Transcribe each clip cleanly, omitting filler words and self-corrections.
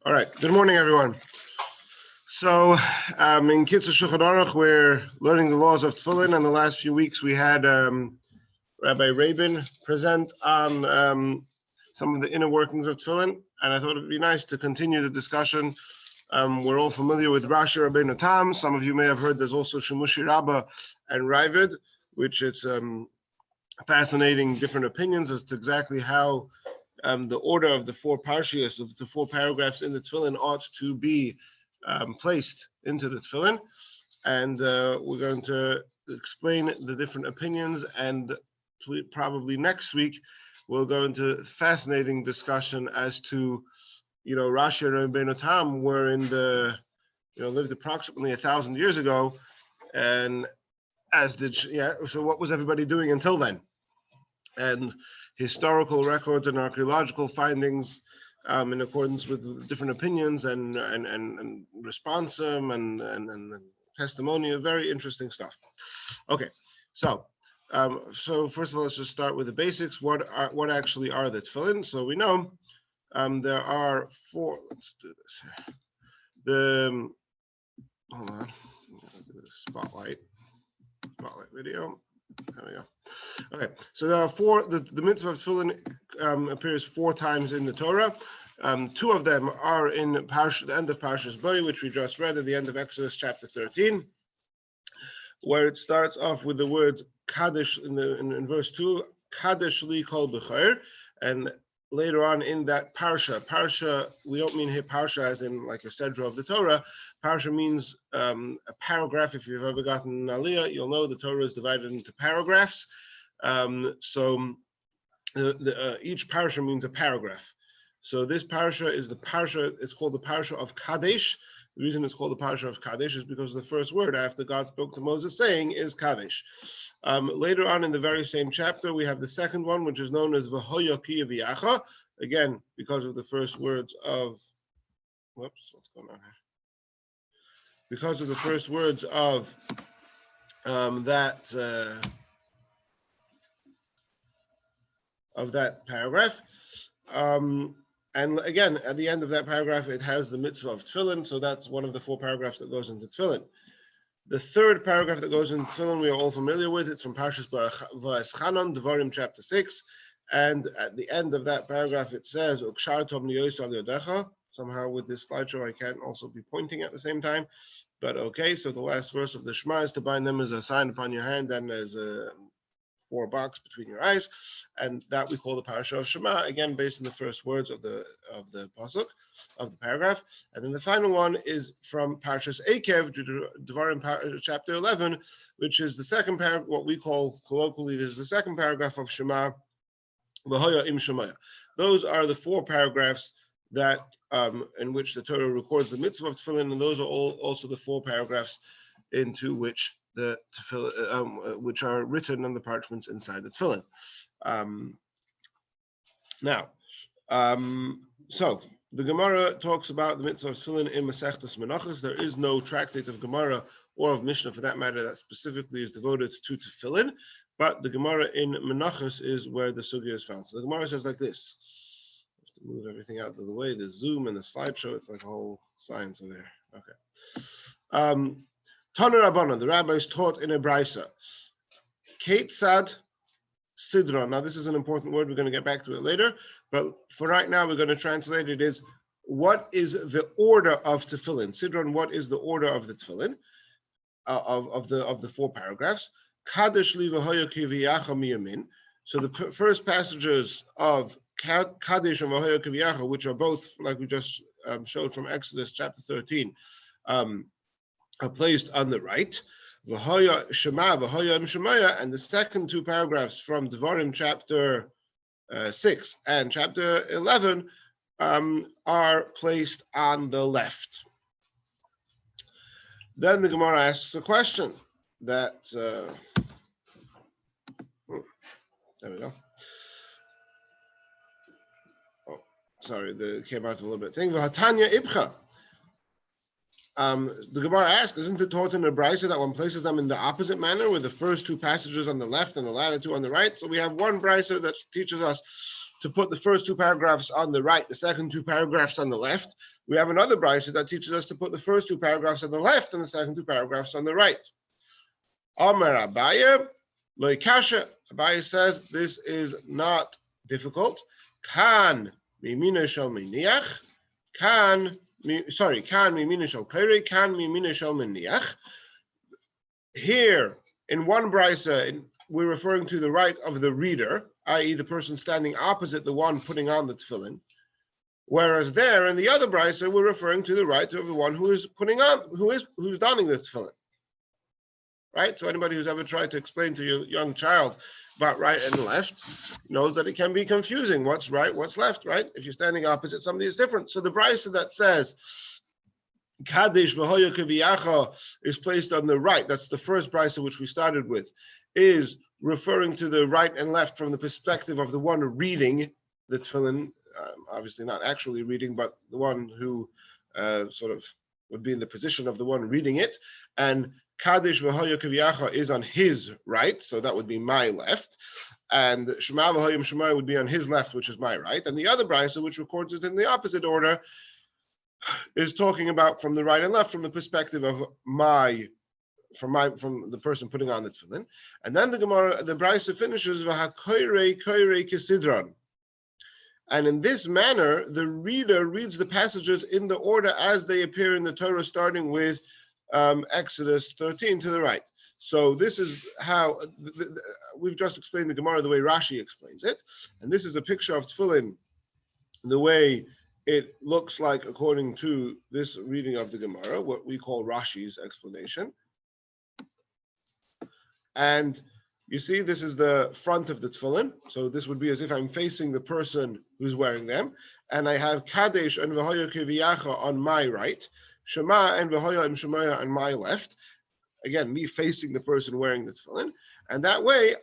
All right. Good morning, everyone. So, in Kitzur Shulchan Aruch, we're learning the laws of Tefillin. And the last few weeks, we had Rabbi Rabeinu present on some of the inner workings of Tefillin. And I thought it'd be nice to continue the discussion. We're all familiar with Rashi and Rabeinu Tam. Some of you may have heard there's also Shimusha Rabba and Raavad, which it's fascinating different opinions as to exactly how the order of the four parshias, of the four paragraphs in the Tefillin ought to be placed into the Tefillin. And we're going to explain the different opinions, and probably next week we'll go into a fascinating discussion as to, Rashi and Rabeinu Tam were in the, lived approximately 1,000 years ago, and so what was everybody doing until then? And historical records and archaeological findings in accordance with different opinions and responsum and testimony, very interesting stuff. Okay, so first of all, let's just start with the basics. What actually are the tefillin? So we know there are four. Let's do this here. Hold on, spotlight video. There we go. Okay, so there are four. The mitzvah of tefillin appears four times in the Torah. Two of them are in the end of Parshas Bo, which we just read at the end of Exodus chapter 13, where it starts off with the word Kaddish in verse 2, Kaddish li kol b'chor, and later on in that parsha, we don't mean here parsha as in like a sedra of the Torah. Parsha means a paragraph. If you've ever gotten an aliyah, you'll know the Torah is divided into paragraphs. So each parsha means a paragraph. So this parsha is the parsha. It's called the parsha of Kadesh. The reason it's called the parsha of Kadesh is because the first word after God spoke to Moses saying is Kadesh. Later on in the very same chapter, we have the second one, which is known as V'hoya ki v'yacha. Again, because of the first words of, what's going on here? Because of the first words of that paragraph. And again, at the end of that paragraph, it has the mitzvah of tefillin. So that's one of the four paragraphs that goes into tefillin. The third paragraph that goes into tefillin, we are all familiar with. It's from Parshas Va'eschanan, Devarim chapter 6. And at the end of that paragraph, it says, Ukshartom liyos al yodecha. Somehow with this slideshow, I can't also be pointing at the same time. But okay, so the last verse of the Shema is to bind them as a sign upon your hand and as a 4 box between your eyes, and that we call the parasha of Shema, again based on the first words of the pasuk of the paragraph. And then the final one is from Parshas Ekev, Devarim chapter 11, which is the second paragraph, what we call colloquially, this is the second paragraph of Shema, V'hoya im Shemaya. Those are the four paragraphs that in which the Torah records the mitzvah of tefillin, and those are all also the four paragraphs into which the tefillin, which are written on the parchments inside the tefillin. So the Gemara talks about the mitzvah of tefillin in Masechtas Menachos. There is no tractate of Gemara or of Mishnah, for that matter, that specifically is devoted to tefillin, but the Gemara in Menachos is where the sugya is found. So the Gemara says like this. I have to move everything out of the way, the Zoom and the slideshow, it's like a whole science over here. Okay. Tana Rabbanan, the rabbis taught in a brisa. Ketzad Sidron. Now, this is an important word. We're going to get back to it later. But for right now, we're going to translate it as, what is the order of tefillin? Sidron, what is the order of the tefillin? Of the four paragraphs. Kadesh li v'hoya ki v'yacha miyamin. So the first passages of Kadesh and v'hoya ki v'yacha, which are both, like we just showed from Exodus chapter 13, are placed on the right. V'hoya Shema, v'hoya im Shemaya, and the second two paragraphs from Devarim chapter 6 and chapter 11 are placed on the left. Then the Gemara asks a question that, there we go. Oh, sorry, they came out a little bit. Thing V'hatanya ibcha. The Gemara asks, isn't it taught in the brisa that one places them in the opposite manner, with the first two passages on the left and the latter two on the right? So we have one brisa that teaches us to put the first two paragraphs on the right, the second two paragraphs on the left. We have another brisa that teaches us to put the first two paragraphs on the left and the second two paragraphs on the right. Amar Abaye, Lo Kasha. Abaye says this is not difficult. Kan mimina shel miniach, kan mimina shel kore, kan mimina shel miniach. Here, in one brisa, we're referring to the right of the reader, i.e., the person standing opposite the one putting on the tefillin. Whereas there, in the other brisa, we're referring to the right of the one who is putting on, who's donning the tefillin. Right? So anybody who's ever tried to explain to your young child about right and left knows that it can be confusing. What's right, what's left, right? If you're standing opposite somebody, it's different. So the brisa that says Kadesh v'hoya keviyacha is placed on the right. That's the first brisa which we started with, is referring to the right and left from the perspective of the one reading the tefillin, obviously not actually reading, but the one who sort of would be in the position of the one reading it. And Kadesh v'hoya keviyacha is on his right, so that would be my left. And Shema v'hoyim Shema would be on his left, which is my right. And the other brisa, which records it in the opposite order, is talking about from the right and left from the perspective of from the person putting on the tefillin. And then the Gemara, the brisa finishes v'hakoirei koirei kesidron. And in this manner, the reader reads the passages in the order as they appear in the Torah, starting with Exodus 13 to the right. So this is how we've just explained the Gemara the way Rashi explains it, and this is a picture of tefillin the way it looks like according to this reading of the Gemara, what we call Rashi's explanation. And you see, this is the front of the tefillin. So this would be as if I'm facing the person who's wearing them. And I have Kadesh and V'hoya Keviyacha on my right, Shema and V'hoya and Shemaya on my left. Again, me facing the person wearing the tefillin. And that way,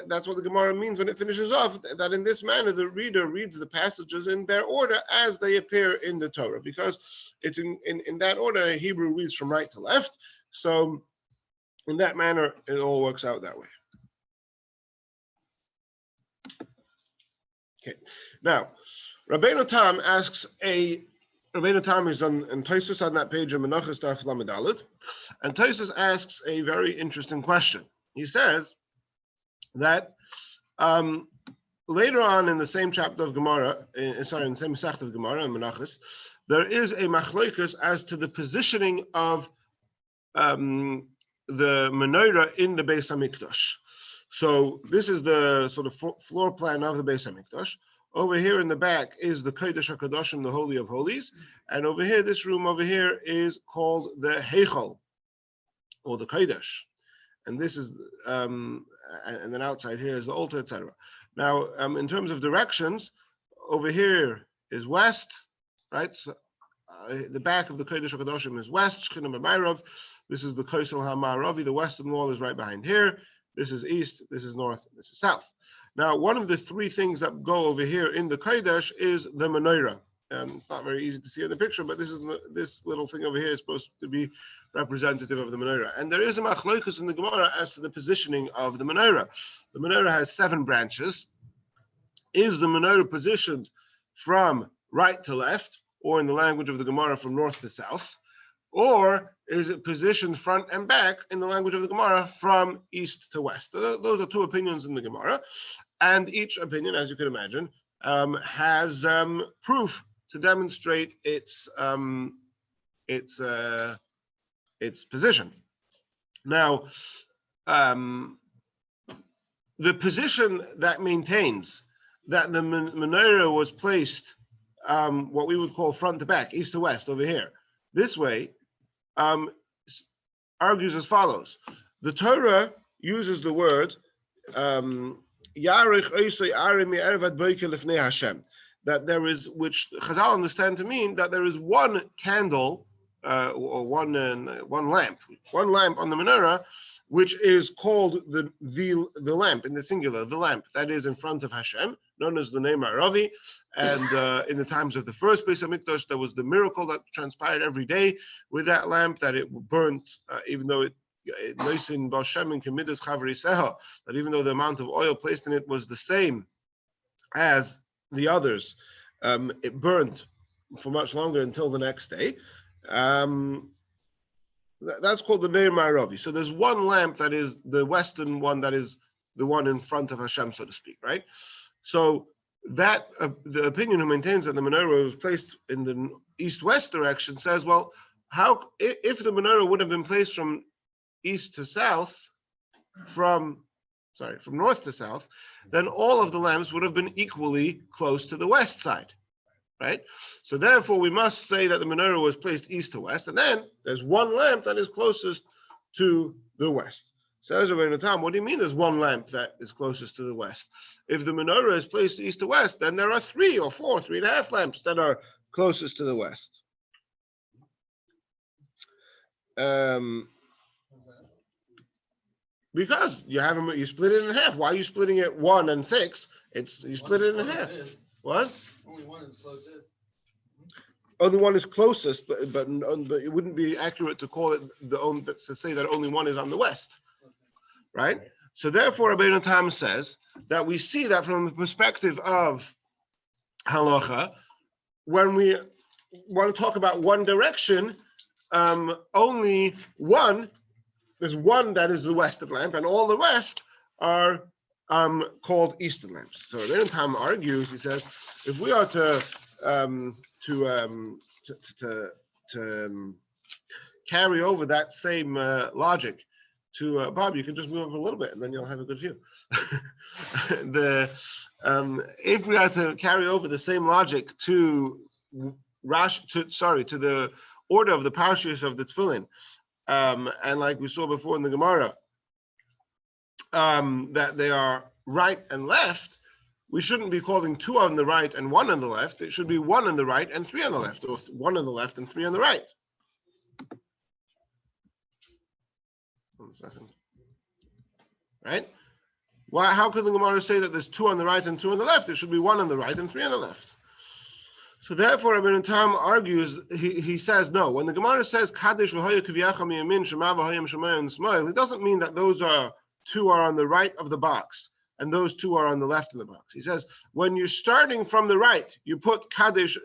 that's what the Gemara means when it finishes off, that in this manner, the reader reads the passages in their order as they appear in the Torah, because it's in that order, Hebrew reads from right to left. So in that manner, it all works out that way. Okay. Now, Rabeinu Tam asks Rabeinu Tam is on Tosfos on that page of Menachos Daf Lamed Daled, and Tosfos asks a very interesting question. He says that later on in the same chapter of Gemara, in the same Masechta of Gemara in Menachos, there is a machlokes as to the positioning of the menorah in the Beis Hamikdash. So this is the sort of floor plan of the Beis Hamikdash. Over here in the back is the Kodesh HaKadoshim, the Holy of Holies, and over here, this room over here is called the Heichal, or the Kodesh. And this is, and then outside here is the altar, etc. Now, in terms of directions, over here is west, right? So, the back of the Kodesh HaKadoshim is west, Shechina B'Mairav. This is the Kosel HaMa'aravi, the western wall is right behind here. This is east, this is north, this is south. Now, one of the three things that go over here in the Kodesh is the menorah. It's not very easy to see in the picture, but this little thing over here is supposed to be representative of the menorah. And there is a machlokes in the Gemara as to the positioning of the menorah. The menorah has 7 branches. Is the menorah positioned from right to left, or in the language of the Gemara, from north to south? Or is it positioned front and back, in the language of the Gemara, from east to west? Those are 2 opinions in the Gemara. And each opinion, as you can imagine, has proof to demonstrate its position. Now, the position that maintains that the menorah was placed what we would call front to back, east to west, over here, this way, argues as follows. The Torah uses the word Yarich Oisei Arim Ervad Boike Lifnei Hashem, that there is, which Chazal understand to mean that there is one candle or one lamp on the menorah, which is called the lamp in the singular, the lamp that is in front of Hashem, known as the name Aravi. And in the times of the first Beis Hamikdash, there was the miracle that transpired every day with that lamp, that it burnt, even though that even though the amount of oil placed in it was the same as the others, it burned for much longer until the next day. That's called the Neir Ma'aravi. So there's one lamp that is the western one, that is the one in front of Hashem, so to speak, right? So that the opinion who maintains that the menorah was placed in the east-west direction says, well, how if the menorah would have been placed from east to south, from north to south, then all of the lamps would have been equally close to the west side, right? So therefore, we must say that the menorah was placed east to west, and then there's one lamp that is closest to the west. Says Rabeinu Tam, what do you mean there's one lamp that is closest to the west? If the menorah is placed east to west, then there are 3 or 4, 3.5 lamps that are closest to the west. Because you split it in half. Why are you splitting it 1 and 6? You split it in half. What? Only one is closest. Only one is closest, but it wouldn't be accurate to call it to say that only one is on the west, right? So therefore, Rabeinu Tam says that we see that from the perspective of halacha, when we want to talk about one direction, only one. There's one that is the western lamp, and all the rest are called eastern lamps. So Rabeinu Tam argues. He says, if we are to carry over that same logic to Bob, you can just move up a little bit, and then you'll have a good view. If we are to carry over the same logic to the order of the parashas of the Tefillin, and like we saw before in the Gemara, that they are right and left, we shouldn't be calling 2 on the right and 1 on the left. It should be 1 on the right and 3 on the left, or 1 on the left and 3 on the right. 1 second. Right? Why? How can the Gemara say that there's 2 on the right and 2 on the left? It should be 1 on the right and 3 on the left. So therefore, Rabeinu Tam argues. He says no. When the Gemara says Kadesh v'hoya kivyacha miyamin shema v'hoyam shemayim s'moil, it doesn't mean that those 2 are on the right of the box and those 2 are on the left of the box. He says when you're starting from the right, you put Kadesh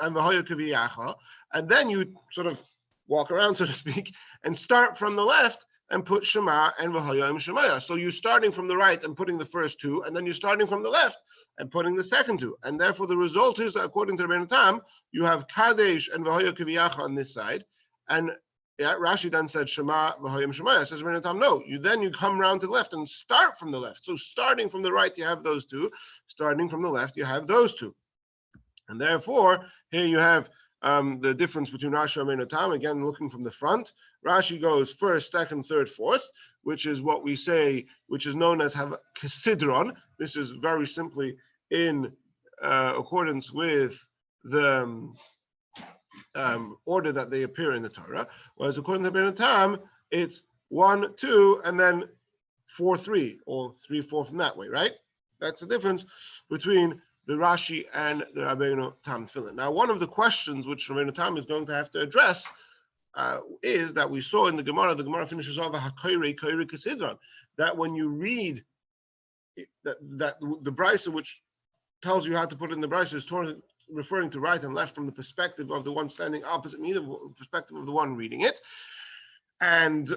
and v'hoya kivyacha, and then you sort of walk around, so to speak, and start from the left and put Shema and v'hoyam shemaya. So you're starting from the right and putting the first 2, and then you're starting from the left and putting the second 2. And therefore, the result is that according to Rabeinu Tam, you have Kadesh and V'hoya Kiviyacha on this side. And Rashi then said Shema V'hoyam Shemaya. Says Rabeinu Tam, no, you come around to the left and start from the left. So starting from the right, you have those 2. Starting from the left, you have those 2. And therefore, here you have the difference between Rashi and Rabeinu Tam. Again, looking from the front, Rashi goes first, second, third, fourth, which is what we say, which is known as have Kesidron. This is very simply in accordance with the order that they appear in the Torah. Whereas according to Rabeinu Tam, it's 1, 2, and then 4, 3, or 3, 4 from that way, right? That's the difference between the Rashi and the Rabeinu Tam Tefillin. Now, one of the questions which Rabeinu Tam is going to have to address is that we saw in the Gemara finishes off a Hakoire Kesidron, that when you read that the Brisa which tells you how to put in the Brisa is referring to right and left from the perspective of the one standing opposite me, the perspective of the one reading it, and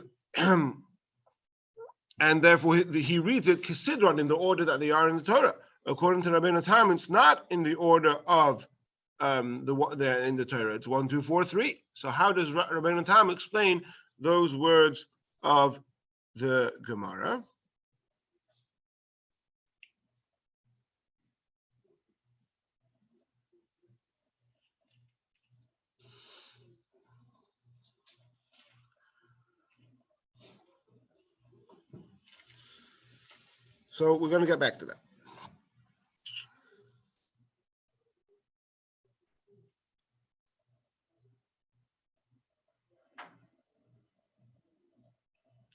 therefore he reads it Kesidron in the order that they are in the Torah. According to Rabeinu Tam, it's not in the order of in the Torah. It's 1, 2, 4, 3. So how does Rabeinu Tam explain those words of the Gemara? So we're going to get back to that.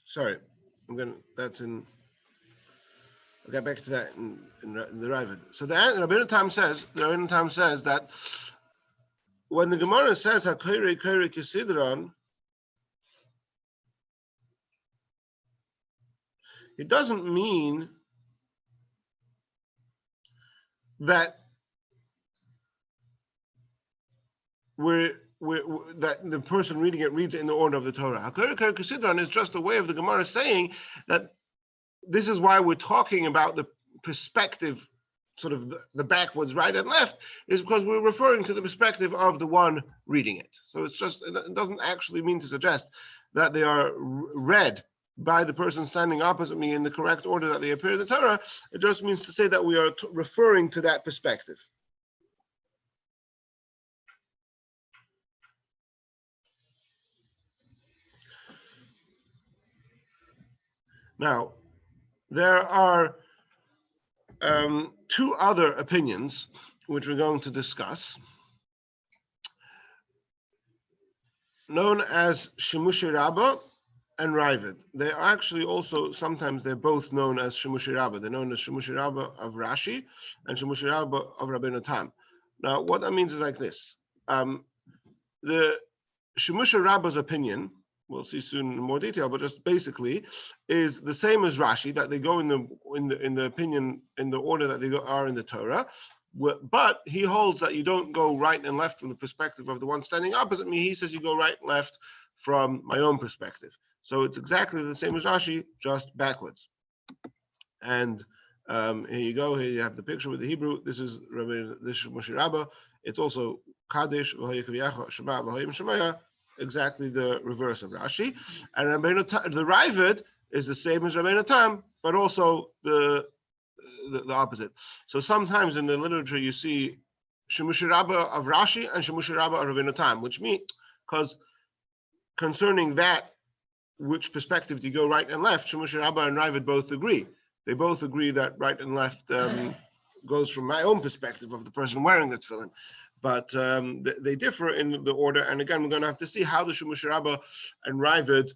Sorry, I'll get back to that in the Raavad. So the Rabeinu Tam says that when the Gemara says Hakoire Kesidron, it doesn't mean that that the person reading it reads it in the order of the Torah. Hakar Sidran is just a way of the Gemara saying that this is why we're talking about the perspective, sort of the backwards, right and left, is because we're referring to the perspective of the one reading it. So it's just, it doesn't actually mean to suggest that they are read by the person standing opposite me in the correct order that they appear in the Torah. It just means to say that we are referring to that perspective. Now, there are two other opinions which we're going to discuss, known as Shimusha Rabba and Raavad. They are actually also, sometimes they're both known as Shimusha Rabba. They're known as Shimusha Rabba of Rashi and Shimusha Rabba of Rabeinu Tam. Now, what that means is like this. The Shimusha Rabba's opinion, we'll see soon in more detail, but just basically is the same as Rashi, that they go in the opinion in the order that they are in the Torah. But he holds that you don't go right and left from the perspective of the one standing opposite me. He says you go right and left from my own perspective. So it's exactly the same as Rashi, just backwards. And here you go. Here you have the picture with the Hebrew. This is Moshe Rabba. It's also Kaddish, Shabbat, exactly the reverse of Rashi. And the Raavad is the same as Rabeinu Tam, but also the opposite. So sometimes in the literature you see Shimusha Rabba of Rashi and Shimusha Rabba of Rabeinu Tam, which means, because concerning that, which perspective do you go right and left, Shimusha Rabba and Raavad both agree. They both agree that right and left goes from my own perspective of the person wearing the tefillin. But they differ in the order. And again, we're going to have to see how the Shimusha Rabba and Raavad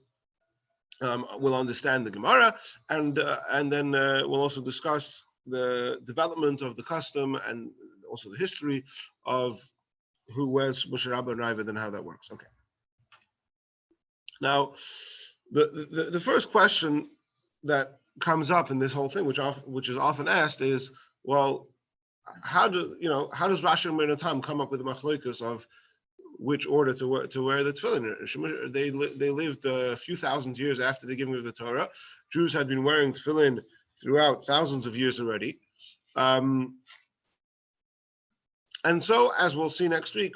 will understand the Gemara. And then we'll also discuss the development of the custom and also the history of who wears Shimusha Rabba and Raavad and how that works. Okay. Now, the first question that comes up in this whole thing, which is often asked, is, well, how does Rashi and Rabbeinu Tam come up with the machlokas of which order to wear the tefillin? They lived a few thousand years after the giving of the Torah. Jews had been wearing tefillin throughout thousands of years already, and so, as we'll see next week,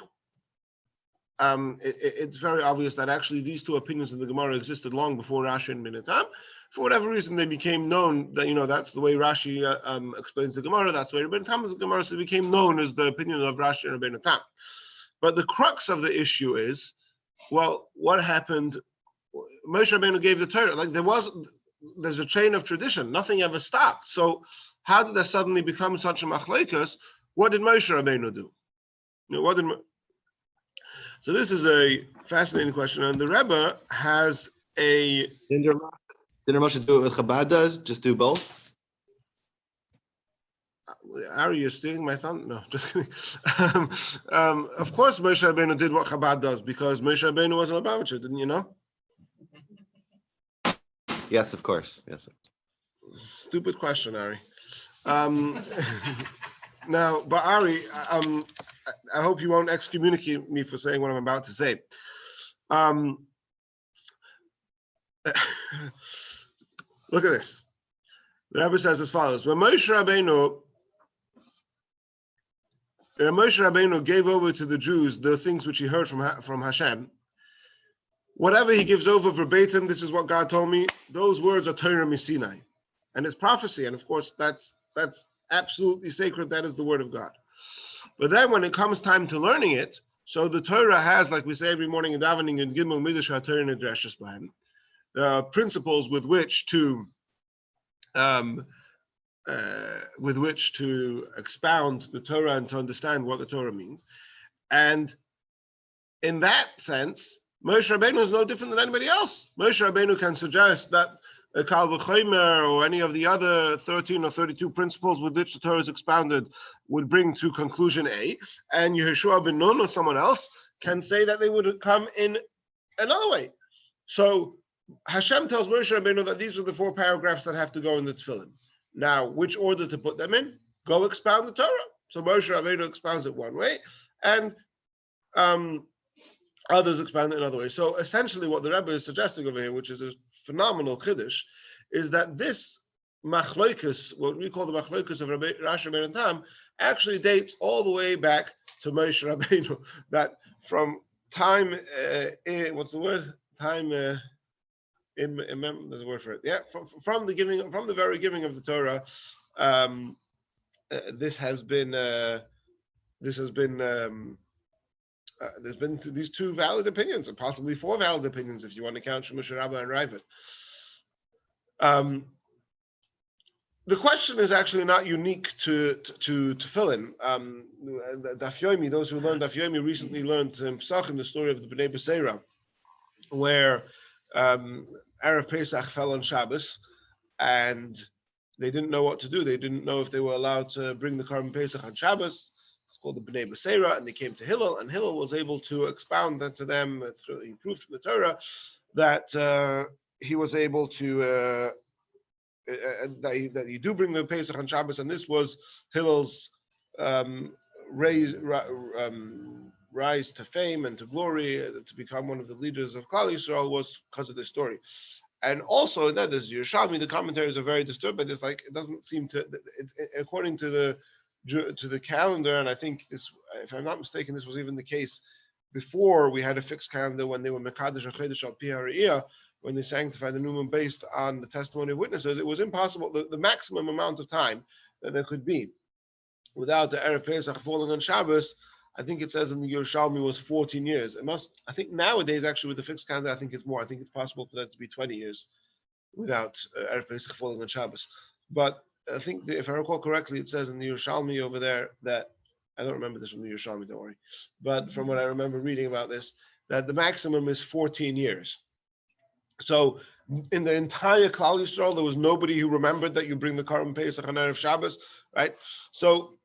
it's very obvious that actually these two opinions in the Gemara existed long before Rashi and Rabbeinu Tam. For whatever reason, they became known that, that's the way Rashi explains the Gemara, that's the way Rabbeinu Tam is the Gemara, so it became known as the opinion of Rashi and Rabbeinu Tam. But the crux of the issue is, well, what happened? Moshe Rabbeinu gave the Torah. Like there's a chain of tradition. Nothing ever stopped. So how did there suddenly become such a machlekes? What did Moshe Rabbeinu do? So this is a fascinating question, and the Rebbe has a. Didn't Moshe do it with Chabad does? Just do both? Ari, you're stealing my thunder? No, just kidding. Of course, Moshe Rabbeinu did what Chabad does, because Moshe Rabbeinu was a Lubavitcher, didn't you know? Yes, of course. Yes. Stupid question, Ari. Now, but Ari, I hope you won't excommunicate me for saying what I'm about to say. Look at this. The Rabbi says as follows: when Moshe Rabbeinu gave over to the Jews the things which he heard from Hashem, whatever he gives over verbatim, this is what God told me, those words are Torah Misinai, and it's prophecy, and of course that's absolutely sacred. That is the word of God. But then when it comes time to learning it, so the Torah has, like we say every morning in davening in Gimel Midrash HaTorah Nidreshes B'hem, the principles with which to expound the Torah and to understand what the Torah means. And in that sense, Moshe Rabbeinu is no different than anybody else. Moshe Rabbeinu can suggest that a Kal V'chomer or any of the other 13 or 32 principles with which the Torah is expounded would bring to conclusion A, and Yehoshua ben Nun or someone else can say that they would come in another way. So Hashem tells Moshe Rabbeinu that these are the 4 paragraphs that have to go in the Tefillin. Now, which order to put them in? Go expound the Torah. So Moshe Rabbeinu expounds it one way, and others expound it another way. So essentially, what the Rebbe is suggesting over here, which is a phenomenal chiddush, is that this machloikus, what we call the machloikus of Rashi and Rabbeinu Tam, actually dates all the way back to Moshe Rabbeinu. That from time, what's the word? Time. There's a word for it. Yeah, from the very giving of the Torah, this has been. There's been these two valid opinions, and possibly four valid opinions if you want to count Shimusha Rabba and Raavad. The question is actually not unique to Tefillin. Daf Yomi, those who learned Daf Yomi recently learned in Pesachim the story of the Bnei Beseira, where Erev Pesach fell on Shabbos, and they didn't know what to do. They didn't know if they were allowed to bring the Korban Pesach on Shabbos. It's called the Bnei Beseira, and they came to Hillel, and Hillel was able to expound that to them. He proved from the Torah that he was able to that you do bring the Pesach on Shabbos, and this was Hillel's rise to fame and to glory, to become one of the leaders of Klal Yisrael, was because of this story. And also, that there's Yerushalmi, the commentaries are very disturbed by this. Like, it doesn't seem to, according to the calendar, and I think this, if I'm not mistaken, this was even the case before we had a fixed calendar when they were Mekadesh and Chedesh al Pi Hariyah, when they sanctified the new moon based on the testimony of witnesses. It was impossible, the maximum amount of time that there could be without the Erev Pesach falling on Shabbos, I think it says in the Yerushalmi, was 14 years. It must, I think nowadays, actually, with the fixed calendar, I think it's more. I think it's possible for that to be 20 years without Erev Pesach falling on Shabbos. But I think, if I recall correctly, it says in the Yerushalmi over there that, I don't remember this from the Yerushalmi, don't worry, but from what I remember reading about this, that the maximum is 14 years. So in the entire Klal Yisrael, there was nobody who remembered that you bring the Korban Pesach on Erev Shabbos, right? So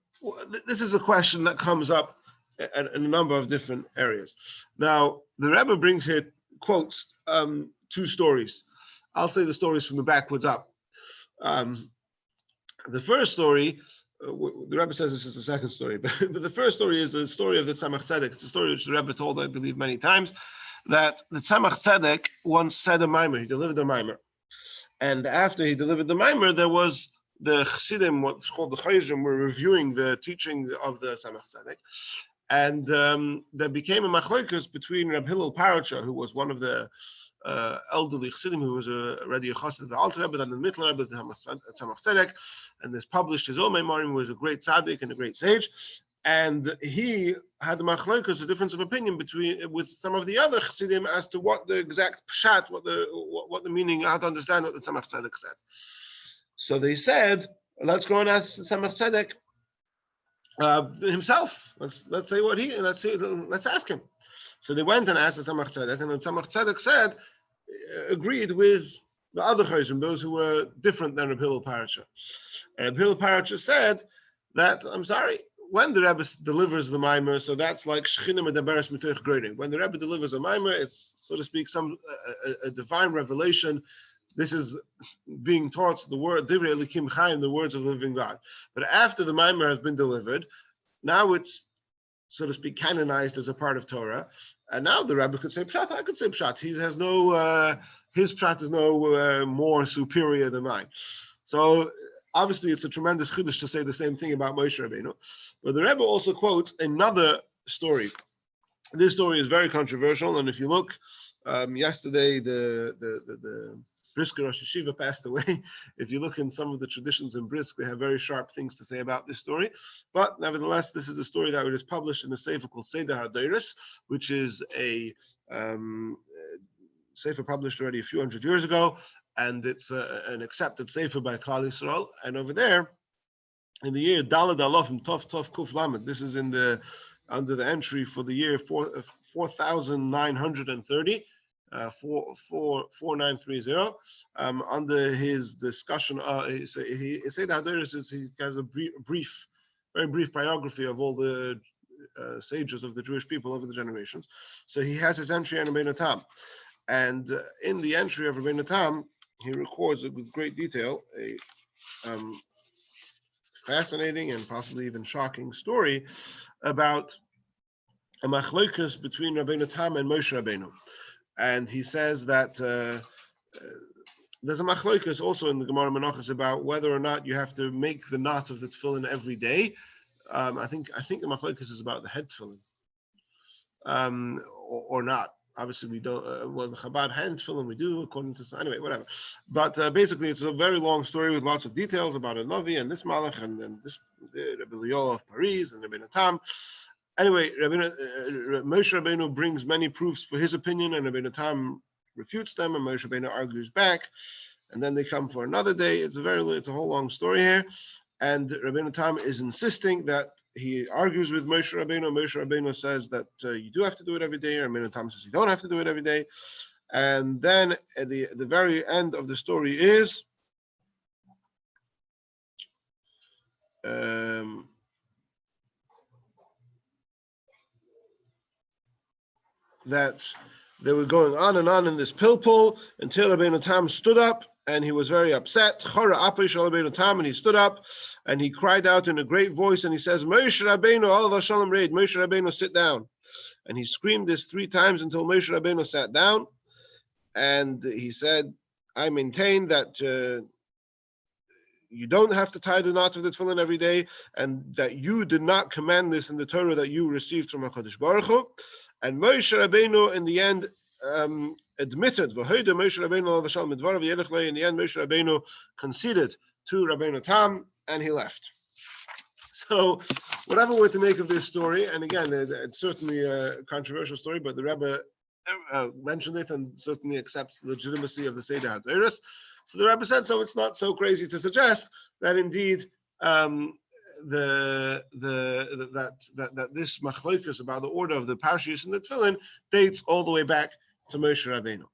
this is a question that comes up in a number of different areas. Now, the Rebbe brings here, quotes, two stories. I'll say the stories from the backwards up. The first story, the Rebbe says this is the second story, but the first story is the story of the Tzemach Tzedek. It's a story which the Rebbe told, I believe, many times, that the Tzemach Tzedek once said a mimer. He delivered a mimer. And after he delivered the mimer, there was the Chassidim, what's called the Chayzim, were reviewing the teaching of the Tzemach Tzedek. And there became a machlokes between Reb Hillel Paracha, who was one of the elderly Chassidim, who was already a Chassid of the Alter Rebbe, then the Middle Rebbe, the Tzemach Tzedek, and this published his own memorim, who was a great tzaddik and a great sage. And he had the machlokes, a difference of opinion with some of the other Chassidim as to what the exact pshat, what the meaning, how to understand what the Tzemach Tzedek said. So they said, let's go and ask the Tzemach Tzedek himself. Let's say what let's ask him. So they went and asked the Tzemach Tzedek, and the Tzemach Tzedek said, agreed with the other Chayzim, those who were different than Reb Hillel Paracha. And Reb Hillel Paracha said that, I'm sorry, when the Rebbe delivers the mimer, so that's like Shechina Medaberes Mitoch Greater. When the Rebbe delivers a mimer, it's, so to speak, a divine revelation. This is being taught the word Divrei Elikim Chaim, the words of the living God. But after the mimer has been delivered, now it's, so to speak, canonized as a part of Torah. And now the Rebbe could say Pshat. I could say Pshat. He has no, his Pshat is no more superior than mine. So obviously, it's a tremendous chiddush to say the same thing about Moshe Rabbeinu. But the Rebbe also quotes another story. This story is very controversial, and if you look, yesterday the Brisker Rosh Yeshiva passed away. If you look in some of the traditions in Brisk, they have very sharp things to say about this story. But nevertheless, this is a story that was published in a sefer called Seder HaDeiros, which is a sefer published already a few hundred years ago, and it's an accepted sefer by Klal Yisrael. And over there, in the year Daled Alofim Tov Tov Kuf Lamed, this is under the entry for the year 4930. 4930, under his discussion, he said that he has a very brief biography of all the sages of the Jewish people over the generations. So he has his entry on Rabeinu Tam, and in the entry of Rabeinu Tam, he records with great detail a fascinating and possibly even shocking story about a machlokas between Rabeinu Tam and Moshe Rabbeinu. And he says that there's a machlokas also in the Gemara Menachos about whether or not you have to make the knot of the tefillin every day. I think the machlokas is about the head tefillin, or not. Obviously, we don't. Well, the Chabad hand tefillin we do according to anyway, whatever. But basically, it's a very long story with lots of details about a Navi and this Malach and this Rabbi Eliyahu of Paris and Rabeinu Tam. Anyway, Moshe Rabbeinu brings many proofs for his opinion, and Rabeinu Tam refutes them, and Moshe Rabbeinu argues back, and then they come for another day. It's a whole long story here, and Rabeinu Tam is insisting that he argues with Moshe Rabbeinu. Moshe Rabbeinu says that you do have to do it every day, and Rabeinu Tam says you don't have to do it every day, and then at the very end of the story is that they were going on and on in this pilpul until Rabeinu Tam stood up, and he was very upset. Chora apay shel Rabeinu Tam, and he stood up and he cried out in a great voice, and he says, Moshe Rabbeinu, all of Shalom read, Moshe Rabbeinu, sit down. And he screamed this 3 times until Moshe Rabbeinu sat down, and he said, I maintain that you don't have to tie the knot of the tefillin every day, and that you did not command this in the Torah that you received from HaKadosh Baruch Hu. And Moshe Rabbeinu, in the end, admitted, in the end, Moshe Rabbeinu conceded to Rabeinu Tam, and he left. So, whatever we're to make of this story, and again, it's certainly a controversial story, but the Rabbi mentioned it and certainly accepts the legitimacy of the Seder HaTorah. So the Rabbi said, so it's not so crazy to suggest that indeed that this machlokas about the order of the parashiyos and the tefillin dates all the way back to Moshe Rabbeinu.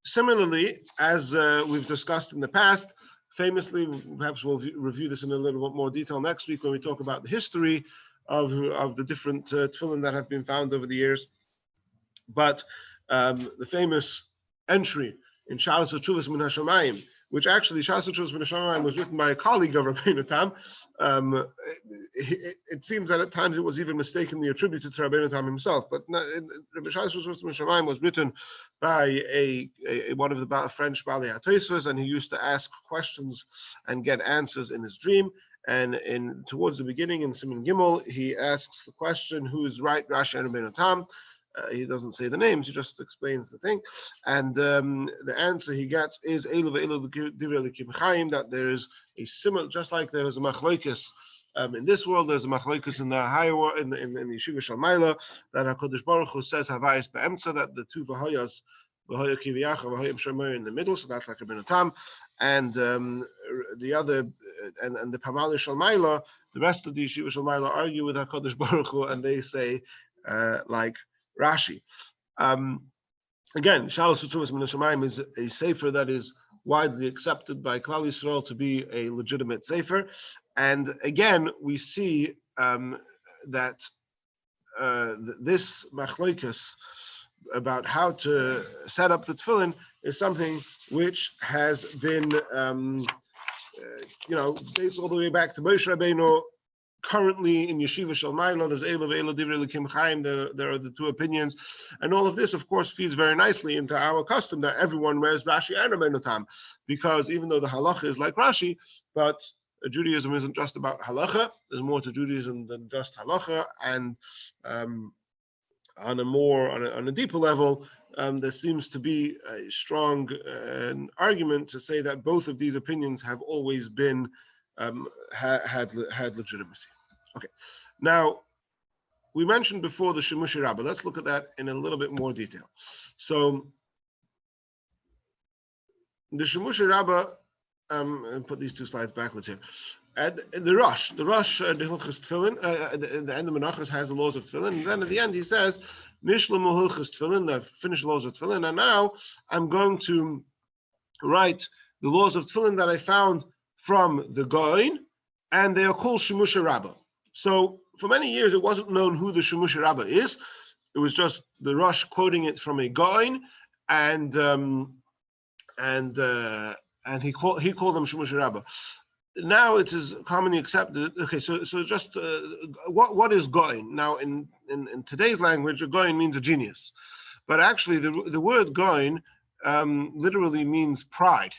Similarly, as we've discussed in the past, famously, perhaps we'll review this in a little bit more detail next week when we talk about the history of the different tefillin that have been found over the years. But the famous entry in Shalos HaTshuvos Min HaShamayim, which actually Shalos HaTshuvos Min HaShamayim was written by a colleague of Rabeinu Tam. It seems that at times it was even mistakenly attributed to Rabeinu Tam himself. But Shalos HaTshuvos Min HaShamayim was written by one of the French Balei HaTosfos, and he used to ask questions and get answers in his dream. And towards the beginning in Siman Gimel, he asks the question, who is right, Rashi and Rabbeinu Tam? He doesn't say the names, he just explains the thing. And the answer he gets is that there is a similar, just like there is a machloikis in this world, there's a machloikis in the higher world, in the Shimusha Rabba, that HaKadosh Baruch Hu says Havayis Be'emtza, that the two V'hoyas, V'hoya Kiviyach, V'hoyim Shemer in the middle, so that's like Rabeinu Tam. And the other, and the Pamali Shalmaila, the rest of the Yeshiva Shalmaila argue with HaKadosh Baruch Hu, and they say, like Rashi. Again, Shalos HaTshuvos Min HaShamayim is a sefer that is widely accepted by Klal Yisrael to be a legitimate sefer. And again, we see that this machlokas about how to set up the tefillin is something which has been, dates all the way back to Moshe Rabbeinu. Currently in Yeshiva Shalmaila, there's Eilu Ve'eilu Divrei Elikim Chaim. There are the two opinions, and all of this, of course, feeds very nicely into our custom that everyone wears Rashi and Rabeinu Tam, because even though the halacha is like Rashi, but Judaism isn't just about halacha. There's more to Judaism than just halacha, and on a deeper level, there seems to be a strong argument to say that both of these opinions have always been had legitimacy. Okay, now we mentioned before the Shimusha Rabba. Let's look at that in a little bit more detail. So the Shimusha Rabba, and put these two slides backwards here. And the Rosh, the Hilchos Tefillin, the end of Menachos has the laws of Tefillin, and then at the end he says, Nishlamu Hilchos Tefillin, the finished laws of Tefillin, and now I'm going to write the laws of Tefillin that I found from the Gaon, and they are called Shimusha Rabba. So for many years it wasn't known who the Shimusha Rabba is. It was just the Rosh quoting it from a Gaon, and he called them Shimusha Rabba. now it is commonly accepted. Okay, so just what is Gaon? Now, in today's language, a Gaon means a genius, but actually the word Gaon literally means pride.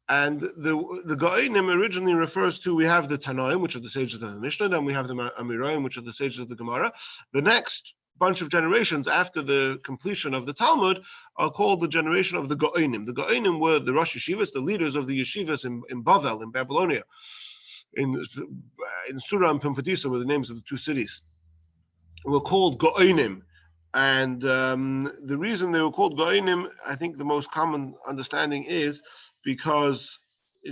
And the Gaonim originally refers to, we have the Tanoim, which are the sages of the Mishnah, then we have the Amiroim, which are the sages of the Gemara. The next bunch of generations after the completion of the Talmud are called the generation of the Gaonim. The Gaonim were the Rosh Yeshivas, the leaders of the yeshivas in Bavel, in Babylonia, in Surah and Pimpedisa were the names of the two cities, were called Gaonim. And the reason they were called Gaonim, I think the most common understanding is because, I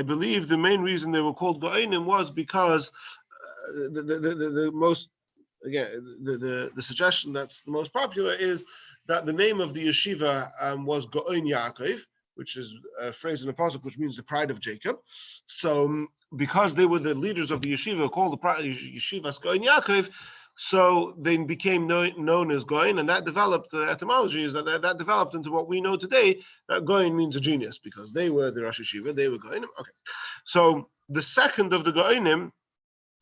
believe the main reason they were called Gaonim was because the most, again, the suggestion that's the most popular is that the name of the yeshiva was Gaon Yaakov, which is a phrase in the pasuk which means the pride of Jacob. So because they were the leaders of the yeshiva called the yeshivas Gaon Yaakov, so they became known as Gaon, and that developed, the etymology is that developed into what we know today, that Gaon means a genius, because they were the Rosh Yeshiva, they were Gaonim. Okay, so the second of the Gaonim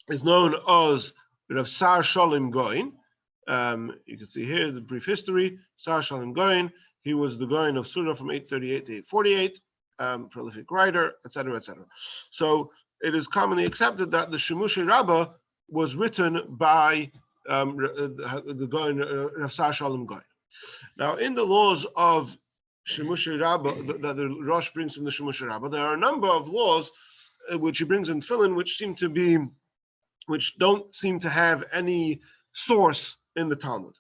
is known as Rav Sar Shalom Gaon. You can see here the brief history. Sar Shalom Gaon, he was the Gaon of Surah from 838 to 848, prolific writer, etc., etc. So it is commonly accepted that the Shimusha Rabba was written by the Gaon, Rav Sar Shalom Gaon. Now, in the laws of Shimusha Rabba, that the Rosh brings from the Shimusha Rabba, there are a number of laws which he brings in Tefillin, which don't seem to have any source in the Talmud.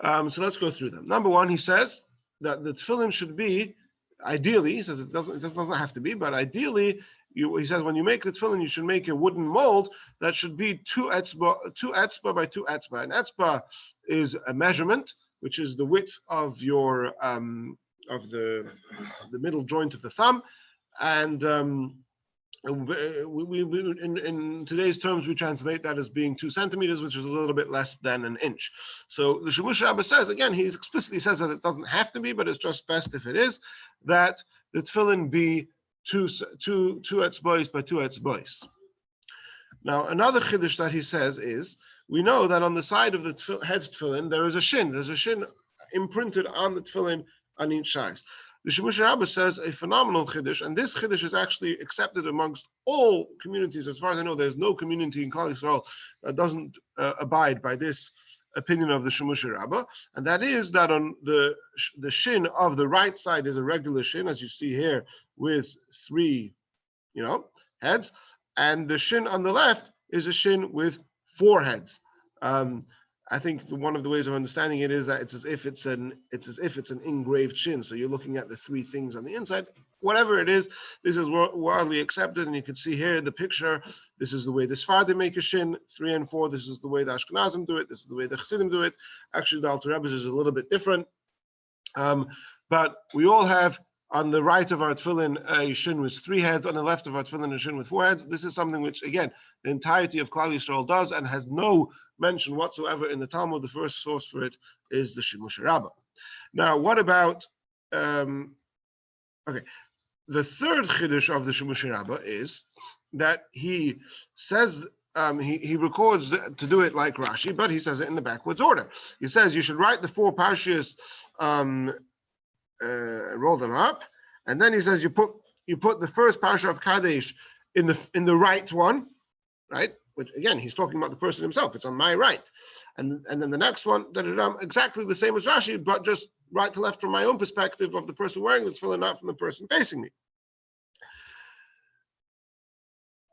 So let's go through them. Number one, he says that the Tefillin should be, ideally, he says it doesn't have to be, but ideally, he says when you make the tefillin, you should make a wooden mold that should be 2 etzba by 2 etzba. An etzba is a measurement, which is the width of your of the middle joint of the thumb, and in today's terms we translate that as being 2 centimeters, which is a little bit less than an inch. So the Shimusha Rabba says, again, he explicitly says that it doesn't have to be, but it's just best if it is, that the tefillin be 2 etzbois by 2 etzbois. Now, another chiddush that he says is, we know that on the side of the head's tefillin, there is a shin. There's a shin imprinted on the tefillin on each side. The Shimusha Rabba says a phenomenal chiddush, and this chiddush is actually accepted amongst all communities. As far as I know, there's no community in Klal Yisrael that doesn't abide by this opinion of the Shimusha Rabba, and that is that on the shin of the right side is a regular shin, as you see here, with 3, heads, and the shin on the left is a shin with 4 heads. I think one of the ways of understanding it is that it's as if it's an engraved shin. So you're looking at the 3 things on the inside. Whatever it is, this is widely accepted, and you can see here the picture. This is the way the Sephardim make a shin, 3 and 4. This is the way the Ashkenazim do it. This is the way the Chassidim do it. Actually, the Alter Rebbe's is a little bit different. But we all have on the right of our tefillin a shin with 3 heads, on the left of our tefillin a shin with 4 heads. This is something which, again, the entirety of Klal Yisrael does and has no mention whatsoever in the Talmud. The first source for it is the Shimusha Rabba. Now, what about, the third chiddush of the Shimusha Rabba is that he says, he records to do it like Rashi, but he says it in the backwards order. He says you should write the 4 parshas, roll them up, and then he says you put the first parsha of Kadesh in the right one, right? Which again, he's talking about the person himself. It's on my right, and then the next one, exactly the same as Rashi, but just right to left from my own perspective of the person wearing the tefillin, not from the person facing me.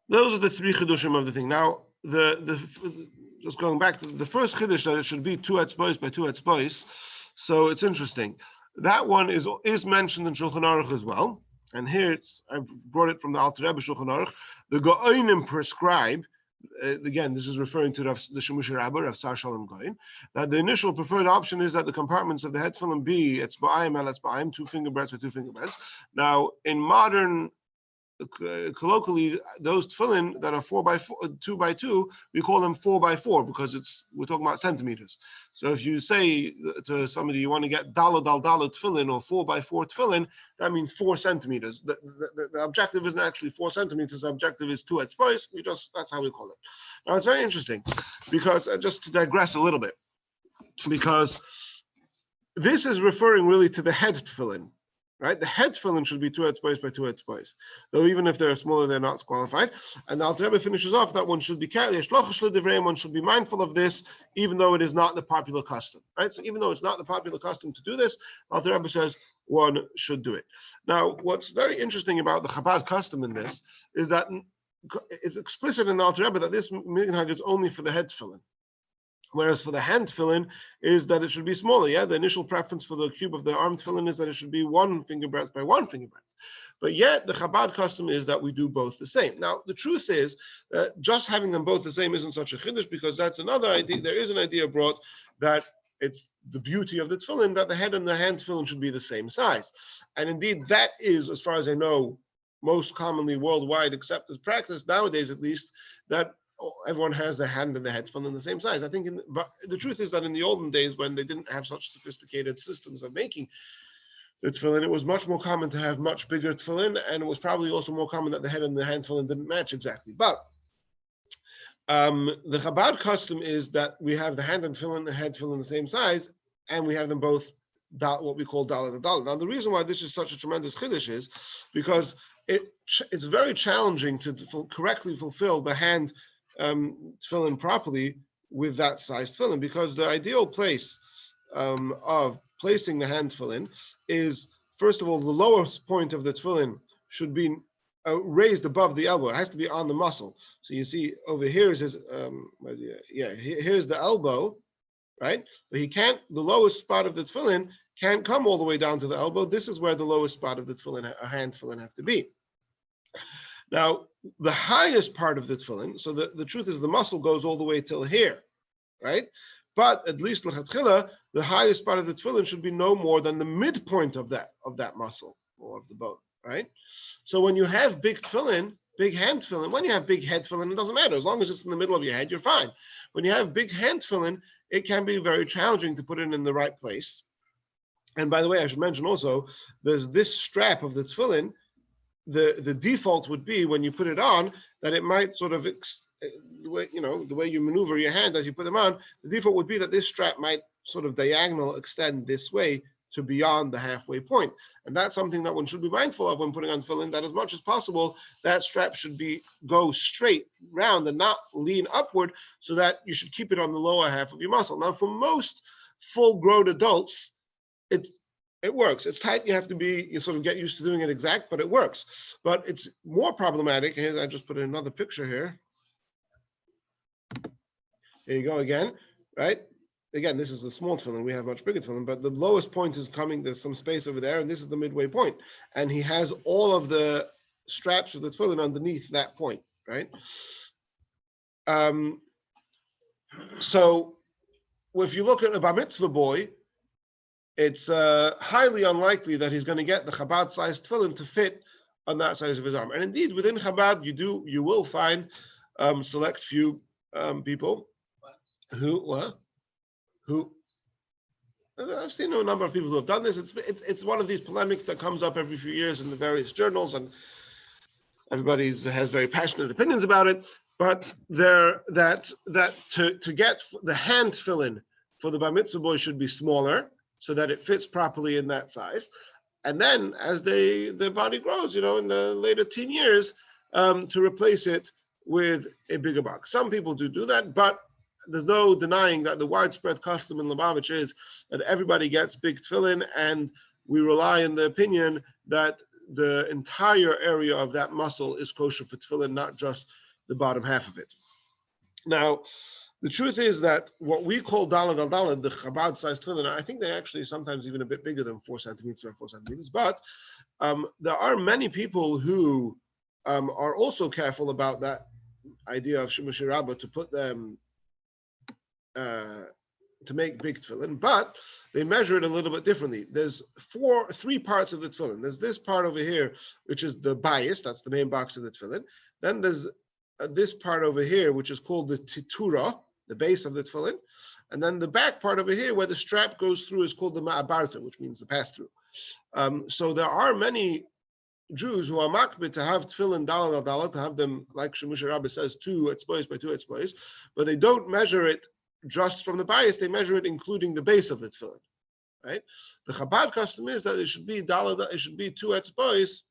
Those are the 3 chidushim of the thing. Now, just going back to the first chiddush, that it should be 2 etzbois by 2 etzbois. So it's interesting. That one is mentioned in Shulchan Aruch as well, and here I've brought it from the Alter Rebbe Shulchan Aruch. The Gaonim prescribe, again, this is referring to the Shimusha Rabba, Rav Sar Shalom Gaon, that the initial preferred option is that the compartments of the head tefillin be etzba'ayim el etzba'ayim, 2 finger breadths with 2 finger breadths. Now, in modern colloquially, those tefillin that are 4 by 4, 2 by 2, we call them 4 by 4 because we're talking about centimeters. So if you say to somebody you want to get daled al daled tefillin or 4 by 4 tefillin, that means 4 centimeters. The objective isn't actually 4 centimeters. The objective is 2 etzbos. That's how we call it. Now it's very interesting because just to digress a little bit, because this is referring really to the head tefillin. Right, the head tefillin should be 2 etzbos by 2 etzbos. Though even if they're smaller, they're not qualified. And the Alter Rebbe finishes off that one should be one should be mindful of this, even though it is not the popular custom. Right, so even though it's not the popular custom to do this, Alter Rebbe says one should do it. Now, what's very interesting about the Chabad custom in this is that it's explicit in the Alter Rebbe that this minhag is only for the head tefillin. Whereas for the hand tefillin is that it should be smaller. Yeah, the initial preference for the cube of the arm tefillin is that it should be 1 finger breadth by 1 finger breadth. But yet the Chabad custom is that we do both the same. Now the truth is that just having them both the same isn't such a chiddush, because that's another idea. There is an idea brought that it's the beauty of the tefillin that the head and the hand tefillin should be the same size. And indeed that is, as far as I know, most commonly worldwide accepted practice nowadays, at least, that everyone has the hand and the head tefillin the same size. I think, but the truth is that in the olden days, when they didn't have such sophisticated systems of making the tefillin, it was much more common to have much bigger tefillin, and it was probably also more common that the head and the hand tefillin didn't match exactly. But the Chabad custom is that we have the hand and tefillin, the head tefillin the same size, and we have them both what we call daled and daled. Now, the reason why this is such a tremendous chiddush is because it's very challenging to correctly fulfill the hand tefillin properly with that size tefillin, because the ideal place of placing the hand tefillin is, first of all, the lowest point of the tefillin should be raised above the elbow. It has to be on the muscle. So you see over here is his, here's the elbow, right? But the lowest spot of the tefillin can't come all the way down to the elbow. This is where the lowest spot of the tefillin, a hand tefillin, have to be. Now, the highest part of the tefillin, so the truth is the muscle goes all the way till here, right? But at least l'chatchila, the highest part of the tefillin should be no more than the midpoint of that muscle or of the bone, right? So when you have big tefillin, big hand tefillin, when you have big head tefillin, it doesn't matter. As long as it's in the middle of your head, you're fine. When you have big hand tefillin, it can be very challenging to put it in the right place. And by the way, I should mention also, there's this strap of the tefillin. The default would be when you put it on that it might sort of the way you maneuver your hand as you put them on. The default would be that this strap might sort of diagonal extend this way to beyond the halfway point, and that's something that one should be mindful of when putting on tefillin. That as much as possible, that strap should go straight round and not lean upward, so that you should keep it on the lower half of your muscle. Now, for most full-grown adults, it works. It's tight. You sort of get used to doing it exact, but it works. But it's more problematic. Here, I just put another picture here. Here you go again, right? Again, this is the small tefillin. We have much bigger tefillin, but the lowest point is coming. There's some space over there, and this is the midway point. And he has all of the straps of the tefillin underneath that point, right? So if you look at a bar mitzvah boy, it's highly unlikely that he's going to get the Chabad-sized tefillin to fit on that size of his arm. And indeed, within Chabad, you will find select few people who I've seen a number of people who have done this. It's one of these polemics that comes up every few years in the various journals, and everybody has very passionate opinions about it. But to get the hand tefillin for the bar mitzvah boy should be smaller, so that it fits properly in that size. And then as their body grows, in the later teen years, to replace it with a bigger box. Some people do that, but there's no denying that the widespread custom in Lubavitch is that everybody gets big tefillin, and we rely on the opinion that the entire area of that muscle is kosher for tefillin, not just the bottom half of it. Now, the truth is that what we call daled al daled, the Chabad-sized tefillin, I think they're actually sometimes even a bit bigger than 4 centimeters by 4 centimeters. But there are many people who are also careful about that idea of Shimusha Rabba to put them to make big tefillin, but they measure it a little bit differently. There's three parts of the tefillin. There's this part over here, which is the bias, that's the main box of the tefillin. Then there's this part over here, which is called the titura, the base of the tefillin. And then the back part over here, where the strap goes through, is called the ma'abarta, which means the pass-through. So there are many Jews who are makbid to have tefillin dalad al dalad, to have them, like Shimusha Rabba says, 2 etzbois by 2 etzbois, but they don't measure it just from the bias, they measure it including the base of the tefillin, right? The Chabad custom is that it should be dalad, it should be 2 etzbois,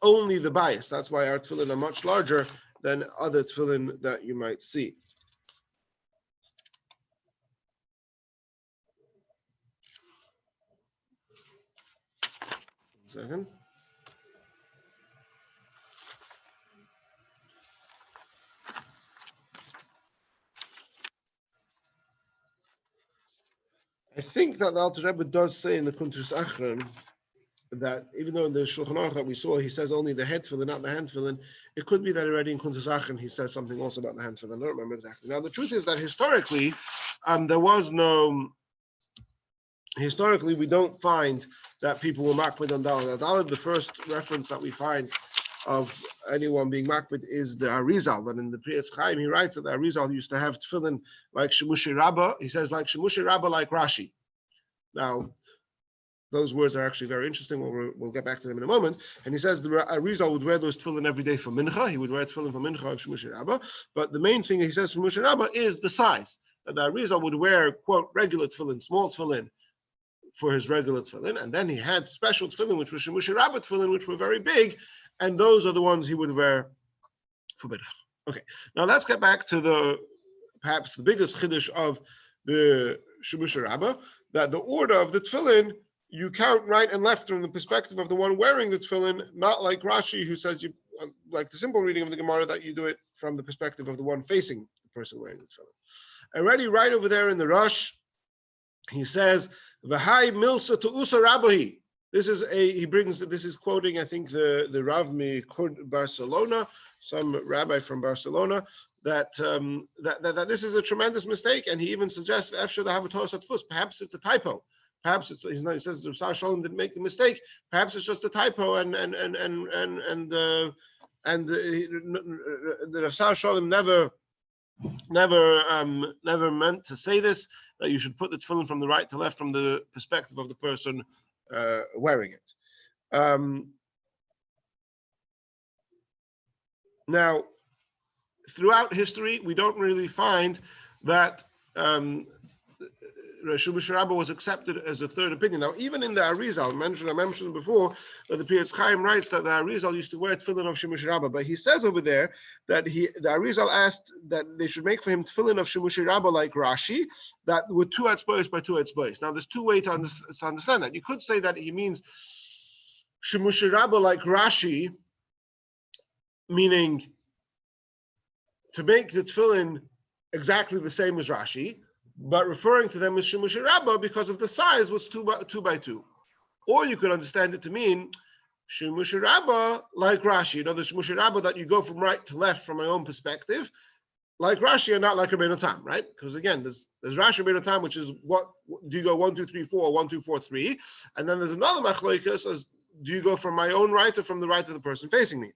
only the bias. That's why our tefillin are much larger than other tefillin that you might see. Second. I think that the Alter Rebbe does say in the Kuntrus Achron that even though in the Shulchan Aruch that we saw, he says only the head tefillin, not the hand tefillin, it could be that already in Kuntrus Achron he says something also about the hand tefillin. I don't remember exactly. Now the truth is that historically, historically we don't find that people were makbid on dalad. Dalad, the first reference that we find of anyone being makbid is the Arizal. And in the Priyas Chaim, he writes that the Arizal used to have tefillin like Shimusha Rabba. He says like Shimusha Rabba, like Rashi. Now, those words are actually very interesting. We'll get back to them in a moment. And he says the Arizal would wear those tefillin every day for mincha. He would wear tefillin for mincha of Shimusha Rabba. But the main thing he says for Shimusha Rabba is the size. That the Arizal would wear, quote, regular tefillin, small tefillin, for his regular tefillin. And then he had special tefillin, which was Shimusha Rabba tefillin, which were very big. And those are the ones he would wear for mincha. Okay, now let's get back to perhaps the biggest chiddush of the Shimusha Rabba, that the order of the tefillin, you count right and left from the perspective of the one wearing the tefillin, not like Rashi, who says you, like the simple reading of the Gemara, that you do it from the perspective of the one facing the person wearing the tefillin. Already right over there in the Rosh, he says, V'hai milsa to usa rabbahi. This is quoting, I think, the Rav Mikud Barcelona, some rabbi from Barcelona, that this is a tremendous mistake, and he even suggests after the Havatos at Fus, perhaps it's a typo. Perhaps he says the Shalom didn't make the mistake. Perhaps it's just a typo, and the Rav Shalom never meant to say this, that you should put the tefillin from the right to left from the perspective of the person wearing it. Now, throughout history, we don't really find that Shimusha Rabba was accepted as a third opinion. Now, even in the Arizal, I mentioned before that the Priyas Chaim writes that the Arizal used to wear tefillin of Shimusha Rabba, but he says over there that the Arizal asked that they should make for him tefillin of Shimusha Rabba like Rashi, that with 2 etzbois by 2 etzbois. Now, there's two ways to understand that. You could say that he means Shimusha Rabba like Rashi, meaning to make the tefillin exactly the same as Rashi, but referring to them as Shimusha Rabba because of the size was 2 by 2. Or you could understand it to mean Shimusha Rabba like Rashi. You know, the Shimusha Rabba that you go from right to left from my own perspective, like Rashi and not like Rabeinu Tam, right? Because again, there's Rashi Rabeinu Tam, which is what do you go 1, 2, 3, 4, or 1, 2, 4, 3, and then there's another machloikas as do you go from my own right or from the right of the person facing me?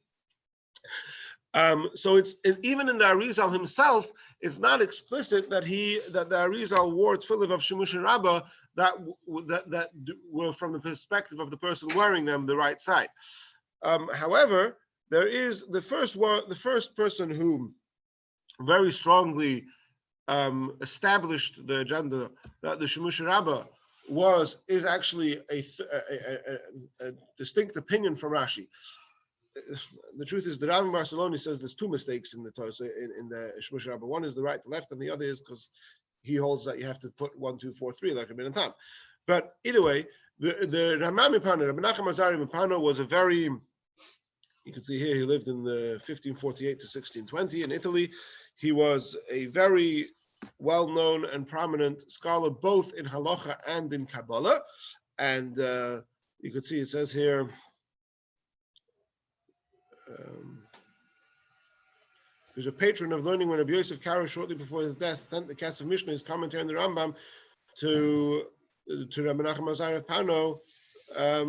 So it's even in the Arizal himself, it's not explicit that the Arizal wore tefillin of Shimusha Rabba that were from the perspective of the person wearing them the right side. However, there is the first person who very strongly established the agenda that the Shimusha Rabba is actually a distinct opinion from Rashi. The truth is, the Rav in Barcelona says there's two mistakes in the Torah, in the Shimusha Rabba. One is the right to left, and the other is because he holds that you have to put 1, 2, 4, 3 like Rabeinu Tam. But either way, the Rama Mipano, Rabbi Nachman Azari Mipano was a very, you can see here, he lived in the 1548 to 1620 in Italy. He was a very well-known and prominent scholar, both in Halacha and in Kabbalah. And you could see it says here, who's a patron of learning when Rabbi Yosef Karo shortly before his death sent the Kesef Mishnah, his commentary on the Rambam, to Rabbi Nachman Azar of Pano. I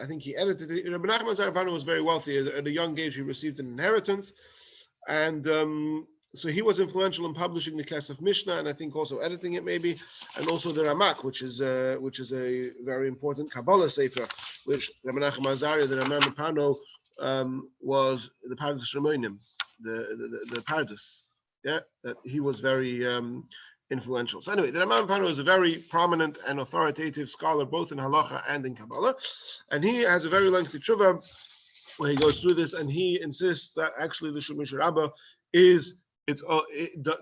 think he edited it. Rabbi Nachman Azar of Pano was very wealthy. At a young age, he received an inheritance, and so he was influential in publishing the Kesef Mishnah, and I think also editing it maybe, and also the Ramak, which is a very important Kabbalah sefer, which Rabbi Nachman Azar, the Ramam Pano, was the Pardes Shlomonim, the Pardes, yeah, that he was very influential. So anyway, the Ramam Pano is a very prominent and authoritative scholar both in Halacha and in Kabbalah, and he has a very lengthy tshuva where he goes through this, and he insists that actually the Shimusha Rabba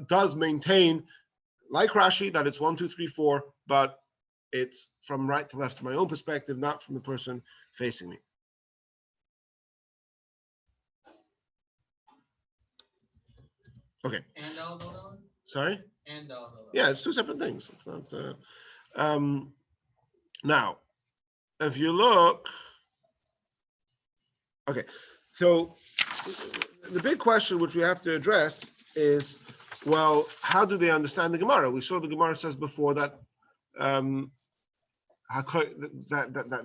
does maintain, like Rashi, that it's 1, 2, 3, 4, but it's from right to left from my own perspective, not from the person facing me. Okay. And all. Sorry? And all. Yeah, it's two separate things. It's not. Now, if you look, okay, so the big question which we have to address is, well, how do they understand the Gemara? We saw the Gemara says before that that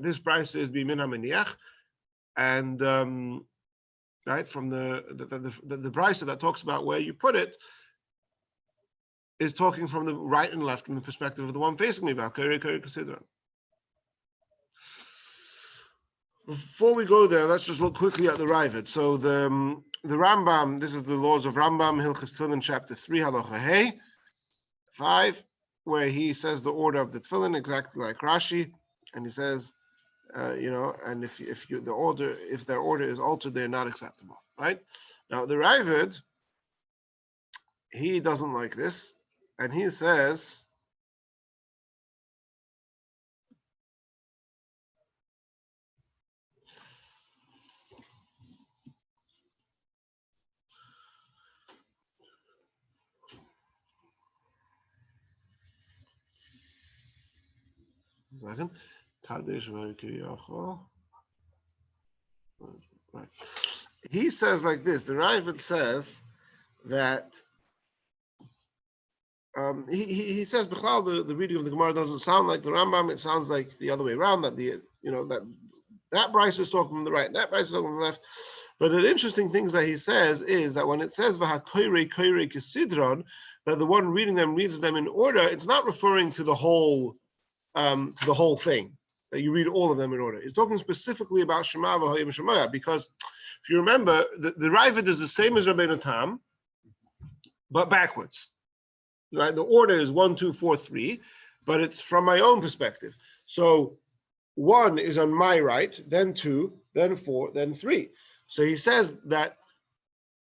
this price is bimin hameniach, and right from the price that talks about where you put it is talking from the right and left from the perspective of the one facing me. Before we go there, let's just look quickly at the Raavad. So the Rambam, this is the laws of Rambam, Hilchos Tefillin, chapter 3, halacha hey, 5, where he says the order of the Tefillin exactly like Rashi, and he says, and if their order is altered, they're not acceptable, right? Now the Raavad, he doesn't like this, and he says, second, right. He says like this. The Raavad says that he says the reading of the Gemara doesn't sound like the Rambam. It sounds like the other way around. That that Bryce is talking from the right, that Bryce is talking from the left. But the interesting things that he says is that when it says v'hakoyrei koyrei kesidron, that the one reading them reads them in order, it's not referring to the whole thing, that you read all of them in order. It's talking specifically about Shema v'Hayim Shemaya, because if you remember, the Raavad is the same as Rabeinu Tam, but backwards. Right? The order is 1, 2, 4, 3, but it's from my own perspective. So 1 is on my right, then 2, then 4, then 3. So he says like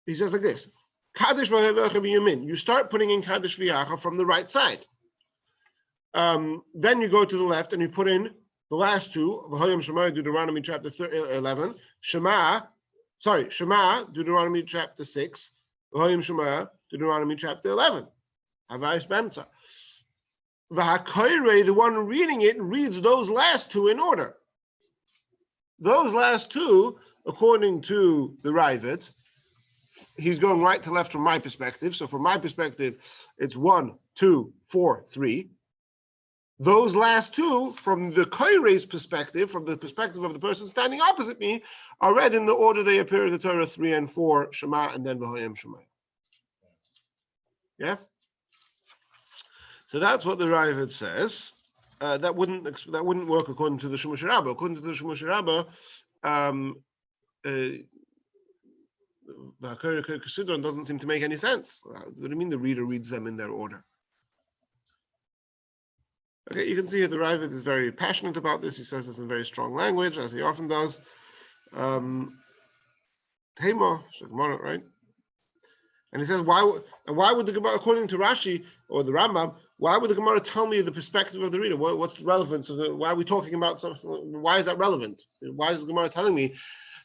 this: Kaddish v'Hayim Yamin. You start putting in Kaddish v'Yacha from the right side. Then you go to the left and you put in the last two, V'Hayim Shema, Deuteronomy chapter 11, Shema, Deuteronomy chapter 6, V'Hayim Shema, Deuteronomy chapter 11. Havayis Bemta. V'Hakoyrei, the one reading it, reads those last two in order. Those last two, according to the Raavad, he's going right to left from my perspective. So from my perspective, it's 1, 2, 4, 3. Those last two, from the Koyrei's perspective, from the perspective of the person standing opposite me, are read in the order they appear in the Torah 3 and 4, Shema, and then V'Hayim Shema. Yeah? So that's what the Raavad says. That wouldn't work according to the Shimusha Rabba. According to the Shimusha Rabba, the doesn't seem to make any sense. What do you mean the reader reads them in their order? Okay, you can see here the Raavad is very passionate about this. He says this in very strong language, as he often does. Right? And he says, why would the Gemara, according to Rashi or the Rambam, why would the Gemara tell me the perspective of the reader? What's the relevance of why are we talking about something? Why is that relevant? Why is the Gemara telling me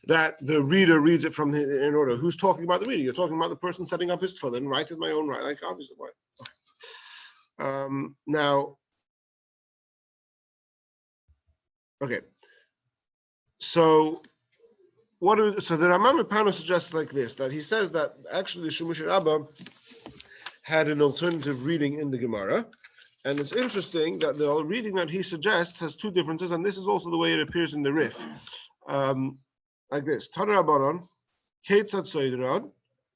that the reader reads it from in order? Who's talking about the reader? You're talking about the person setting up his tefillin. Right is my own right, like obviously. Okay. Now, okay. So so the Ramam Pano suggests like this, that he says that actually Shimusha Rabba had an alternative reading in the Gemara. And it's interesting that the reading that he suggests has two differences, and this is also the way it appears in the Rif. Like this. Tana Rabbanon, Ketzat Soidron,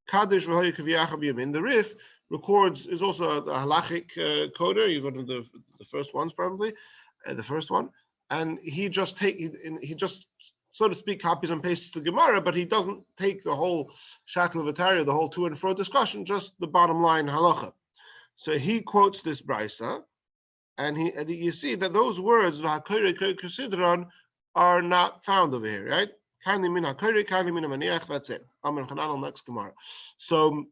Kadesh V'hoy Kaviyach B'yamin. The Rif records, is also a halachic coder. He's one of the first ones, probably, the first one. And he just so to speak, copies and pastes the Gemara, but he doesn't take the whole shackle of Ataria, the whole to and fro discussion, just the bottom line halacha. So he quotes this brisa, and you see that those words are not found over here, right? That's it. Next Gemara. So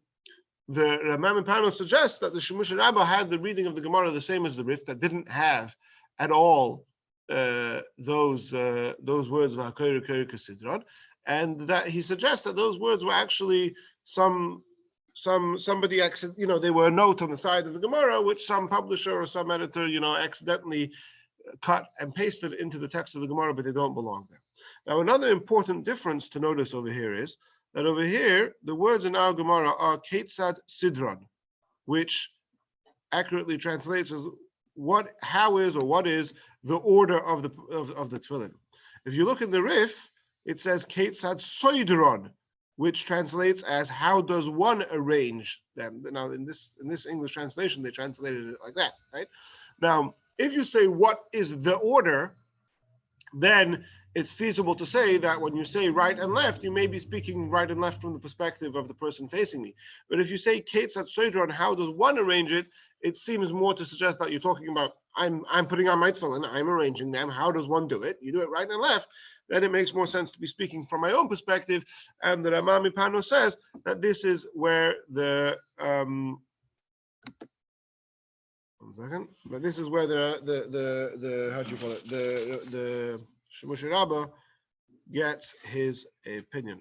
the Ramam Pano suggests that the Shimusha Rabba had the reading of the Gemara the same as the Rif, that didn't have at all those words of Hakayri Kasidron, and that he suggests that those words were actually somebody they were a note on the side of the Gemara which some publisher or some editor accidentally cut and pasted into the text of the Gemara, but they don't belong there. Now, another important difference to notice over here is that over here the words in our Gemara are Ketzad Sidron, which accurately translates as what is the order of the Tefillin. If you look in the Rif, it says Ketzad Soidron, which translates as how does one arrange them. Now, in this English translation, they translated it like that, right? Now, if you say what is the order, then it's feasible to say that when you say right and left, you may be speaking right and left from the perspective of the person facing me. But if you say Ketzad Soidron, how does one arrange it, it seems more to suggest that you're talking about I'm putting on my tefillin, I'm arranging them. How does one do it? You do it right and left. Then it makes more sense to be speaking from my own perspective. And the Ramam Pano says that this is where the But this is where the how do you call it? The Shimusha Rabba gets his opinion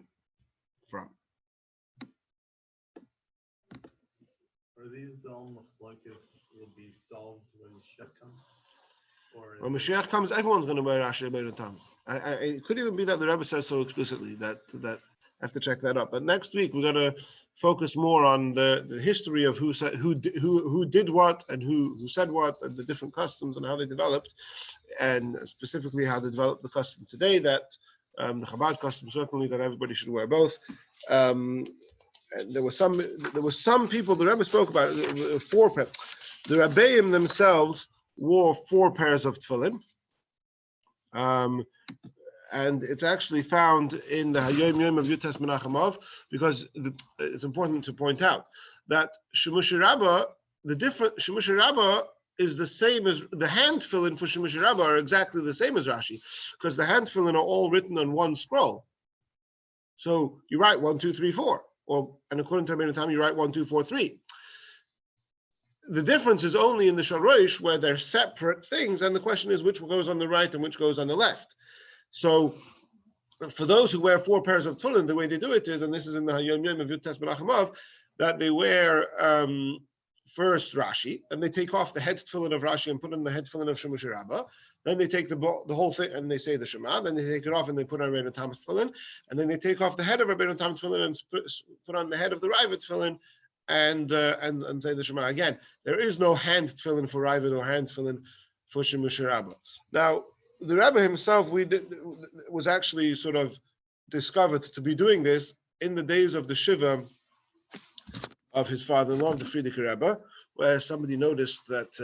from. Are these almost like it will be solved when Mashiach comes? When Mashiach comes, everyone's going to wear Rashi and Rabeinu Tam. It could even be that the Rebbe says so explicitly that I have to check that up. But next week we're going to focus more on the history of who did what and who said what, and the different customs and how they developed, and specifically how they developed the custom today that the Chabad custom certainly that everybody should wear both. And there were some people the Rebbe spoke about four pairs. The Rabbeim themselves wore 4 pairs of tefillin, and it's actually found in the Hayom Yom of Yutes Menachemov, because it's important to point out that Shimusha Rabba, Shimusha Rabba is the same as the hand tefillin for Shimusha Rabba are exactly the same as Rashi, because the hand tefillin are all written on one scroll. So you write 1, 2, 3, 4, and according to Rabeinu Tam, you write 1, 2, 4, 3. The difference is only in the Shalosh, where they're separate things, and the question is which goes on the right and which goes on the left. So, for those who wear 4 pairs of tefillin, the way they do it is, and this is in the Hayom Yom of Yutes Menachemov, that they wear first Rashi, and they take off the head tefillin of Rashi and put on the head tefillin of Shimusha Rabba. Then they take the whole thing and they say the Shema. Then they take it off and they put on Rabeinu Tam tefillin, and then they take off the head of Rabeinu Tam tefillin and put on the head of the Raavad tefillin. And say the Shema again. There is no hand tefillin for Raavad or hand tefillin for Shimusha Rabba. Now, the Rebbe himself was actually sort of discovered to be doing this in the days of the Shiva of his father-in-law, the Frierdiker Rebbe, where somebody noticed that.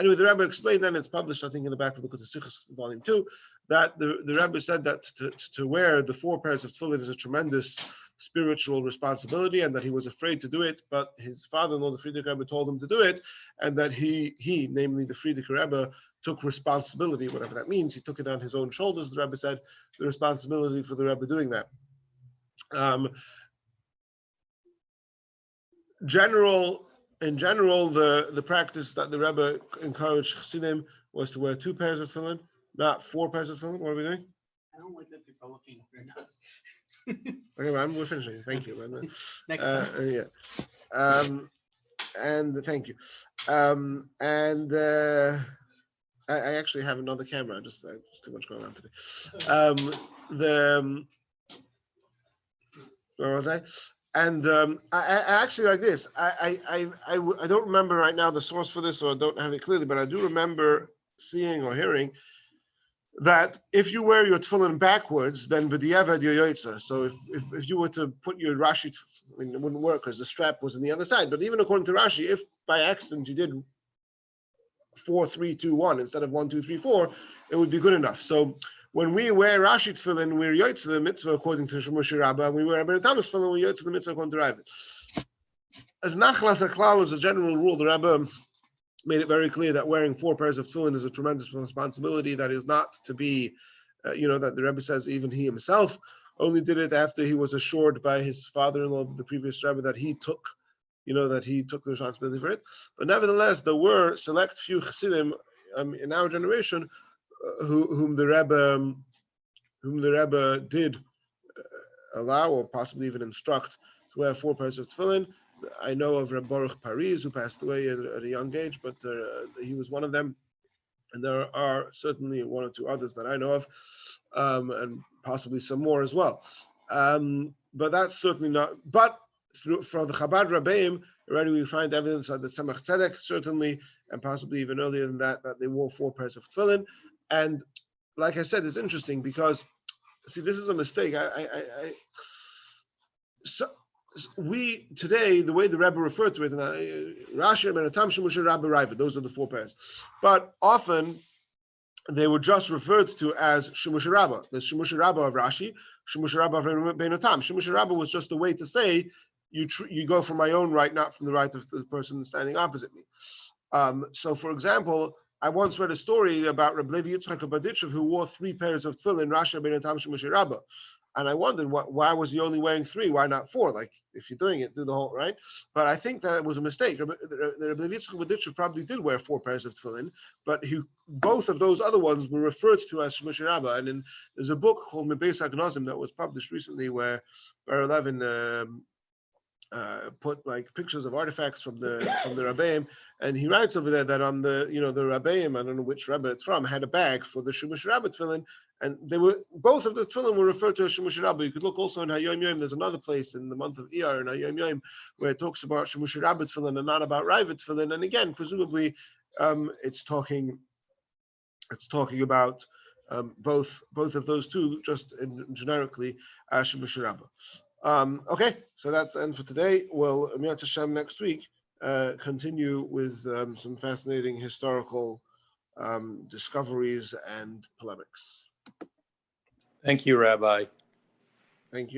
Anyway, the Rebbe explained, and it's published, I think, in the back of the Likutei Sichos, volume 2, that the Rebbe said that to wear the 4 pairs of tefillin is a tremendous spiritual responsibility, and that he was afraid to do it, but his father-in-law, the Frierdiker Rebbe, told him to do it, and that he namely the Frierdiker Rebbe, took responsibility, whatever that means. He took it on his own shoulders, the Rebbe said, the responsibility for the Rebbe doing that. In general, the practice that the Rebbe encouraged Chassidim was to wear 2 pairs of tefillin, not 4 pairs of tefillin. What are we doing? I don't like that people looking at us. Okay, we're finishing. Thank you. Next time. Yeah. And thank you. I actually have another camera. Just too much going on today. Where was I? And I actually like this. I don't remember right now the source for this, or I don't have it clearly, but I do remember seeing or hearing that if you wear your tefillin backwards, then b'diavad your yotza. So if you were to put your Rashi, I mean, it wouldn't work because the strap was on the other side. But even according to Rashi, if by accident you did 4, 3, 2, 1 instead of 1, 2, 3, 4, it would be good enough. So when we wear Rashi tefillin, we're yotza the mitzvah according to Shimusha Rabba, and we wear Rabeinu Tam tefillin, we're yotza the mitzvah according to Rabbi. As nachlas haklal, as a general rule, the Rabbi made it very clear that wearing 4 pairs of tefillin is a tremendous responsibility. That is not to be, that the Rebbe says even he himself only did it after he was assured by his father-in-law, the previous Rebbe, that he took the responsibility for it. But nevertheless, there were select few Chassidim in our generation whom the Rebbe did allow or possibly even instruct to wear 4 pairs of tefillin. I know of Reb Baruch Paris, who passed away at a young age, but he was one of them. And there are certainly 1 or 2 others that I know of, and possibly some more as well. But that's certainly not. But for the Chabad Rabbeim, already we find evidence that the Tzemach Tzedek certainly, and possibly even earlier than that, that they wore 4 pairs of tefillin. And like I said, it's interesting because, see, this is a mistake. We today, the way the Rebbe referred to it, Rashi and Rabbeinu Tam, Shimusha Rabba, Raba, those are the 4 pairs. But often they were just referred to as Shimusha Rabba. The Shimusha Rabba of Rashi, Shimusha Rabba of Rabeinu Tam. Shimusha Rabba was just a way to say you go from my own right, not from the right of the person standing opposite me. So, for example, I once read a story about Rabbi Yitzchak Abaditchev, who wore 3 pairs of tefillin, Rashi, Rabeinu Tam, Shimusha Rabba. And I wondered, why was he only wearing 3? Why not 4? Like, if you're doing it, do the whole, right? But I think that was a mistake. Rabbi Yitzchak Abaditchev probably did wear 4 pairs of tefillin, but both of those other ones were referred to as Shimusha Rabba. And there's a book called Mebeis HaGnozim that was published recently where Bar Levin put like pictures of artifacts from the Rabbeim, and he writes over there that on the the Rabbeim, I don't know which Rebbe it's from, had a bag for the Shimusha Rabba tefillin, and both of the tefillin were referred to as Shimusha Rabba. You could look also in Hayom Yom. There's another place in the month of Iyar in Hayom Yom where it talks about Shimusha Rabba tefillin and not about Raavad tefillin. And again, presumably, it's talking about both of those two, just generically as Shimusha Rabba. Okay, so that's the end for today. We'll, Miyat Hashem, next week continue with some fascinating historical discoveries and polemics. Thank you, Rabbi. Thank you.